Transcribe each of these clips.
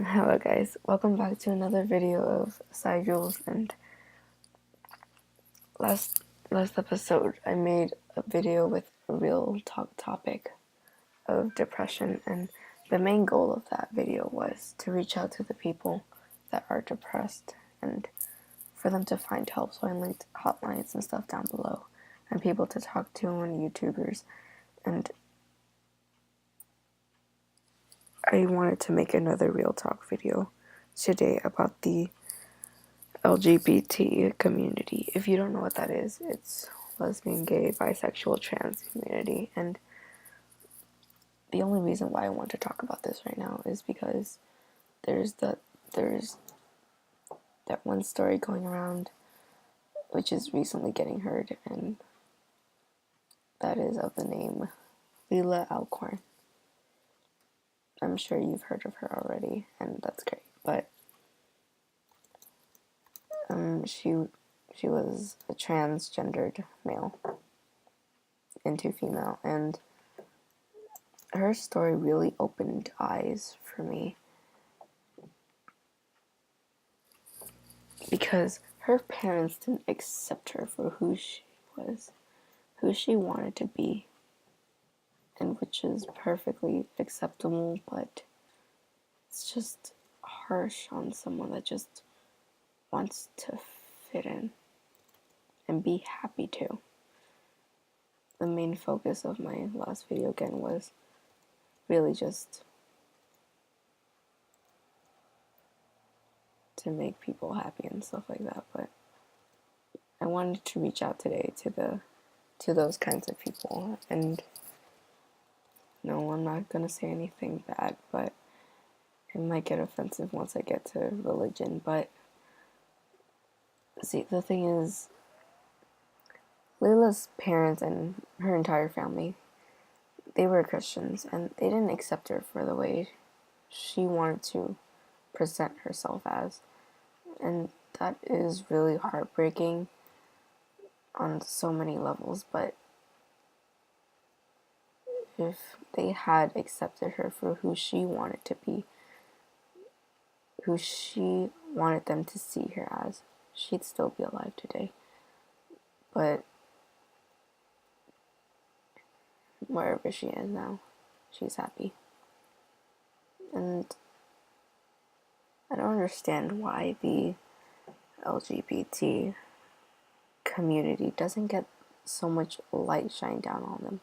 Hello guys, welcome back to another video of Sigils. And last episode I made a video with a real talk topic of depression, and the main goal of that video was to reach out to the people that are depressed and for them to find help. So I linked hotlines and stuff down below and people to talk to on YouTubers, and I wanted to make another real talk video today about the LGBT community. If you don't know what that is, it's lesbian, gay, bisexual, trans community. And the only reason why I want to talk about this right now is because there's that one story going around which is recently getting heard, and that is of the name Leila Alcorn. I'm sure you've heard of her already, and that's great. But she was a transgendered male into female, and her story really opened eyes for me because her parents didn't accept her for who she was, who she wanted to be, and which is perfectly acceptable, but it's just harsh on someone that just wants to fit in and be happy too. The main focus of my last video again was really just to make people happy and stuff like that, but I wanted to reach out today to those kinds of people. And no, I'm not gonna say anything bad, but it might get offensive once I get to religion. But see, the thing is, Layla's parents and her entire family, they were Christians, and they didn't accept her for the way she wanted to present herself as. And that is really heartbreaking on so many levels. But if they had accepted her for who she wanted to be, who she wanted them to see her as, she'd still be alive today. But wherever she is now, she's happy. And I don't understand why the LGBT community doesn't get so much light shined down on them.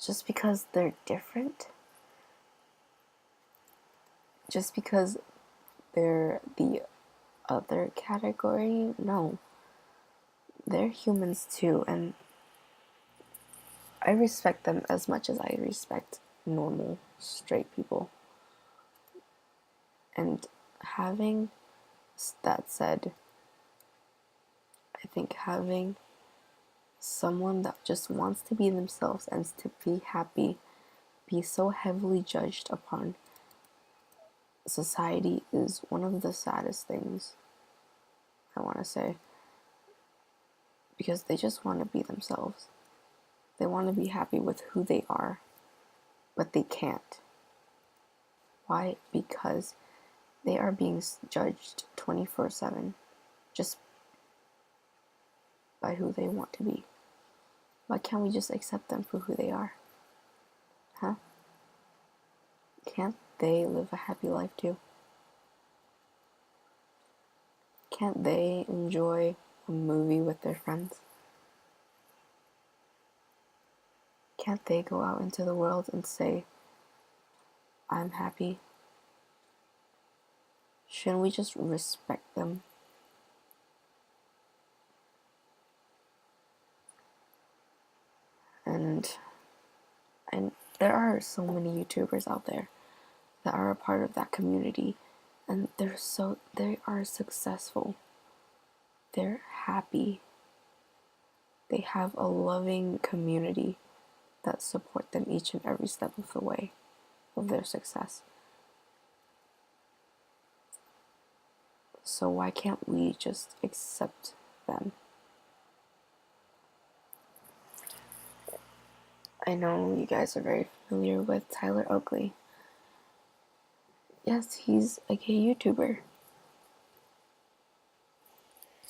Just because they're different? Just because they're the other category? No. They're humans too, and I respect them as much as I respect normal, straight people. And having that said, I think having someone that just wants to be themselves and to be happy be so heavily judged upon society is one of the saddest things, I want to say, because they just want to be themselves. They want to be happy with who they are, but they can't. Why? Because they are being judged 24/7 just by who they want to be. Why can't we just accept them for who they are? Huh? Can't they live a happy life too? Can't they enjoy a movie with their friends? Can't they go out into the world and say, I'm happy? Shouldn't we just respect them? And there are so many YouTubers out there that are a part of that community, and they are successful. They're happy. They have a loving community that support them each and every step of the way of their success. So why can't we just accept them? I know you guys are very familiar with Tyler Oakley. yes, he's a gay YouTuber.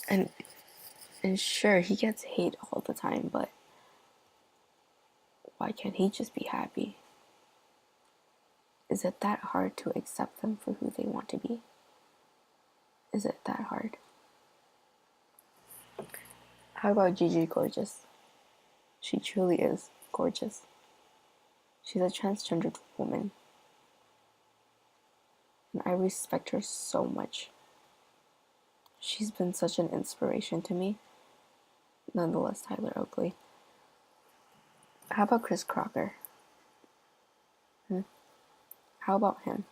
And sure, he gets hate all the time, but why can't he just be happy? Is it that hard to accept them for who they want to be? Is it that hard? How about Gigi Gorgeous? She truly is gorgeous. She's a transgendered woman. And I respect her so much. She's been such an inspiration to me. Nonetheless, Tyler Oakley. How about Chris Crocker? How about him?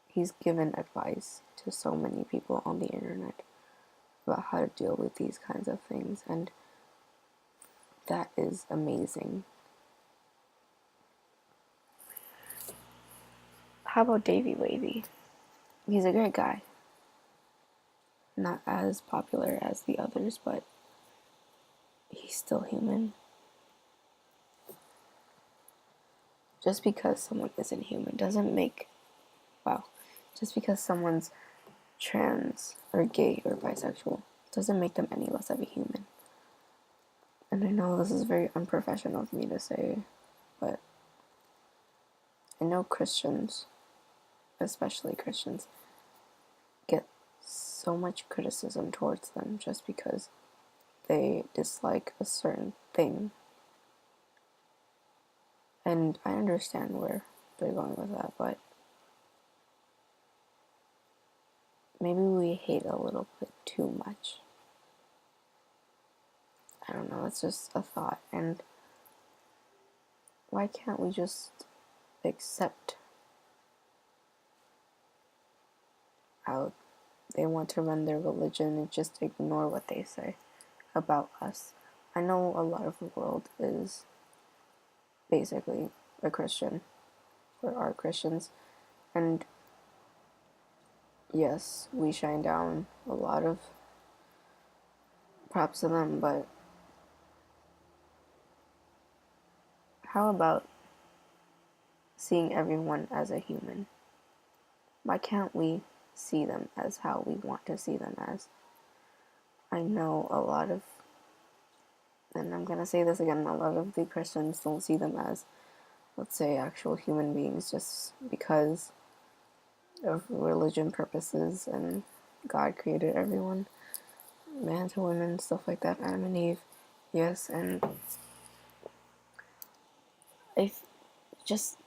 He's given advice to so many people on the internet about how to deal with these kinds of things, and that is amazing. How about Davey Wavy? He's a great guy. Not as popular as the others, but he's still human. Just because someone isn't human doesn't make, just because someone's trans or gay or bisexual doesn't make them any less of a human. And I know this is very unprofessional of me to say, but I know Christians, especially Christians, get so much criticism towards them just because they dislike a certain thing. And I understand where they're going with that, but maybe we hate a little bit too much. I don't know, it's just a thought. And why can't we just accept how they want to run their religion and just ignore what they say about us? I know a lot of the world is basically a Christian, or are Christians, and yes, we shine down a lot of props to them, but how about seeing everyone as a human? Why can't we see them as how we want to see them as? I know a lot of, and I'm gonna say this again, a lot of the Christians don't see them as, let's say, actual human beings just because of religion purposes, and God created everyone, man to woman, stuff like that, Adam and Eve, yes, and if just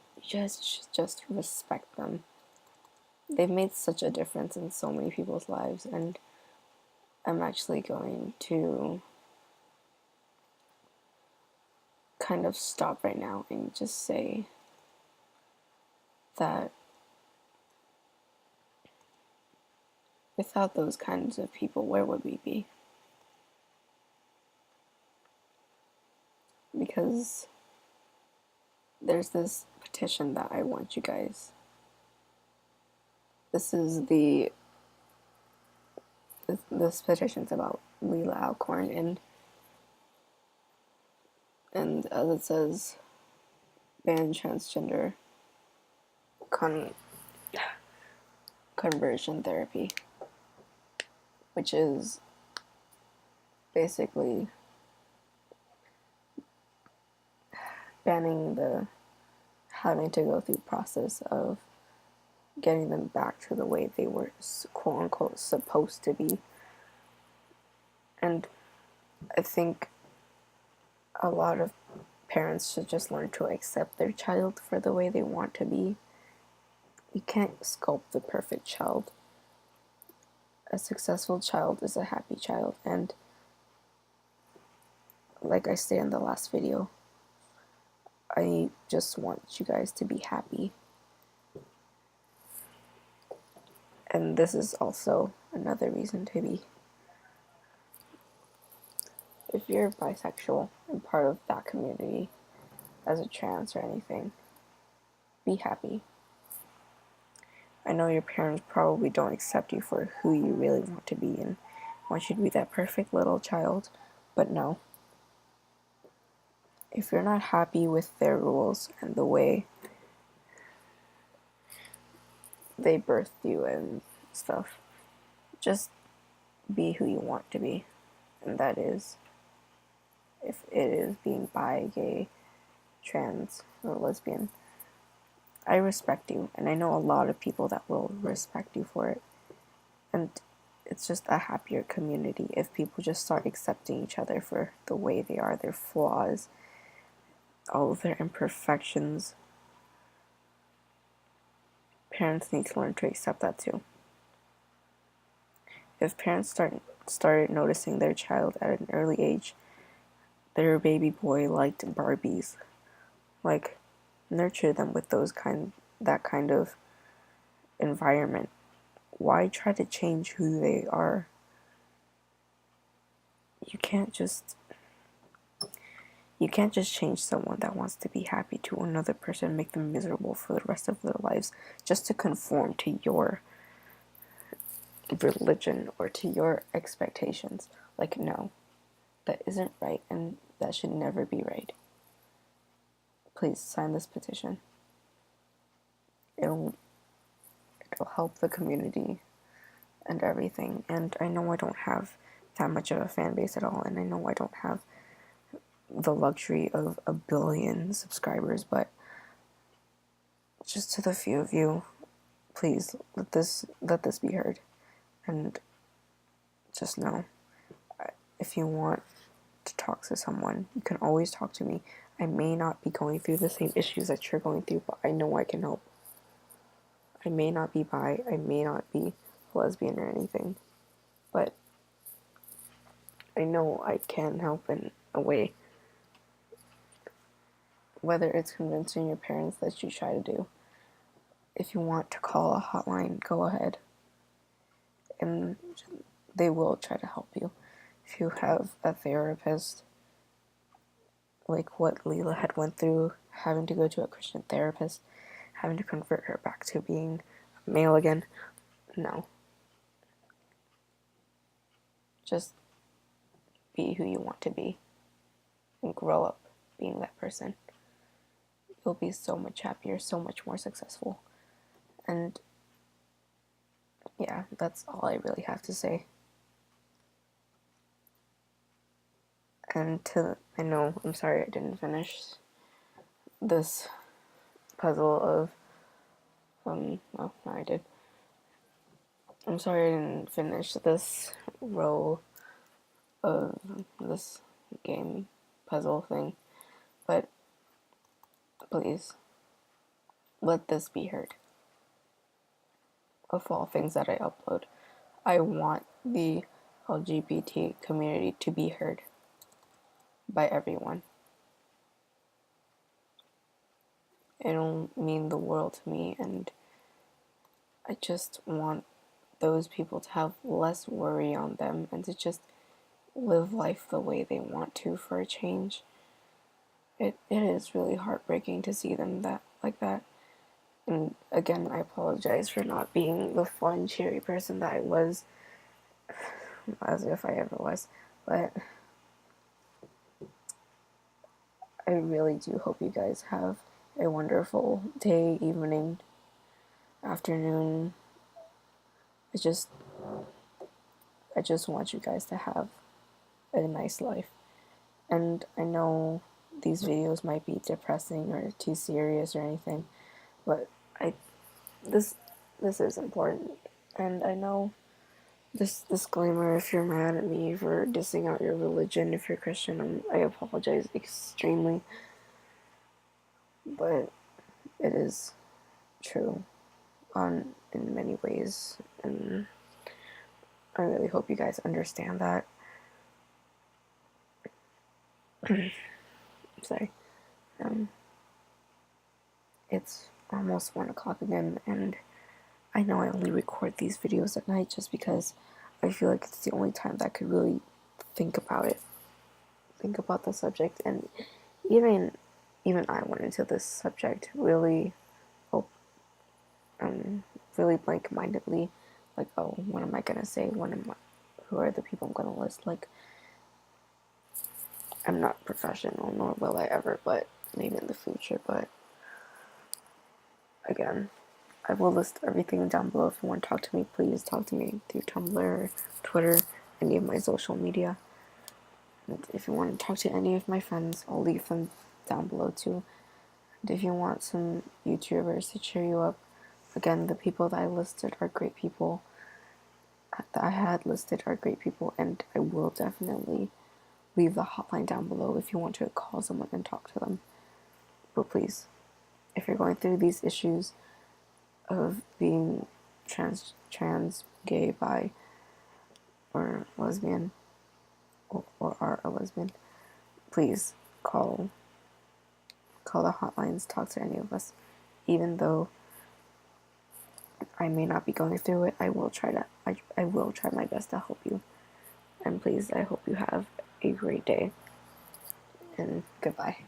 respect them. They've made such a difference in so many people's lives, and I'm actually going to kind of stop right now and just say that without those kinds of people, where would we be? Because there's this petition that I want you guys. This petition's about Leila Alcorn, and as it says, ban transgender conversion therapy, which is basically banning the having to go through the process of getting them back to the way they were quote unquote supposed to be. And I think a lot of parents should just learn to accept their child for the way they want to be. You can't sculpt the perfect child. A successful child is a happy child, and like I said in the last video, I just want you guys to be happy. And this is also another reason to be. If you're bisexual and part of that community as a trans or anything, be happy. I know your parents probably don't accept you for who you really want to be and want you to be that perfect little child, but no. if you're not happy with their rules and the way they birthed you and stuff, just be who you want to be. And that is, if it is being bi, gay, trans, or lesbian, I respect you. And I know a lot of people that will respect you for it. And it's just a happier community if people just start accepting each other for the way they are, their flaws, all of their imperfections. Parents need to learn to accept that too. If parents started noticing their child at an early age, their baby boy liked Barbies, like, nurture them with that kind of environment. Why try to change who they are? You can't just change someone that wants to be happy to another person and make them miserable for the rest of their lives just to conform to your religion or to your expectations. Like, no, that isn't right, and that should never be right. Please sign this petition. It'll help the community and everything. And I know I don't have that much of a fan base at all, and I know I don't have the luxury of 1 billion subscribers, but just to the few of you, please let this be heard. And just know, if you want to talk to someone, you can always talk to me. I may not be going through the same issues that you're going through, but I know I can help. I may not be bi, I may not be lesbian or anything, but I know I can help in a way. Whether it's convincing your parents that you try to do. If you want to call a hotline, go ahead. And they will try to help you. If you have a therapist, like what Leela had went through, having to go to a Christian therapist, having to convert her back to being male again, no. Just be who you want to be and grow up being that person. You'll be so much happier, so much more successful. And yeah, that's all I really have to say. And I'm sorry I didn't finish this puzzle of, no, I did. I'm sorry I didn't finish this row of this game puzzle thing, but please, let this be heard. Of all things that I upload, I want the LGBT community to be heard by everyone. It'll mean the world to me, and I just want those people to have less worry on them and to just live life the way they want to for a change. It is really heartbreaking to see them like that. And again, I apologize for not being the fun, cheery person that I was, as if I ever was, but I really do hope you guys have a wonderful day, evening, afternoon. I just want you guys to have a nice life. And I know these videos might be depressing or too serious or anything, but this is important. And I know this disclaimer, if you're mad at me for dissing out your religion, if you're Christian, I apologize extremely, but it is true in many ways, and I really hope you guys understand that. Sorry. It's almost 1 o'clock again, and I know I only record these videos at night just because I feel like it's the only time that I could really think about the subject, and even I went into this subject really really blank-mindedly, like, oh, what am I gonna say? Who are the people I'm gonna list? Like, I'm not professional, nor will I ever, but maybe in the future. But again, I will list everything down below. If you want to talk to me, please talk to me through Tumblr, Twitter, any of my social media. And if you want to talk to any of my friends, I'll leave them down below too. And if you want some YouTubers to cheer you up, again, the people that I listed are great people. That I had listed are great people, and I will definitely leave the hotline down below if you want to call someone and talk to them. But please, if you're going through these issues of being trans, gay, bi, or lesbian, or are a lesbian, please call the hotlines, talk to any of us. Even though I may not be going through it, I will try my best to help you. And please, I hope you have a great day. And goodbye.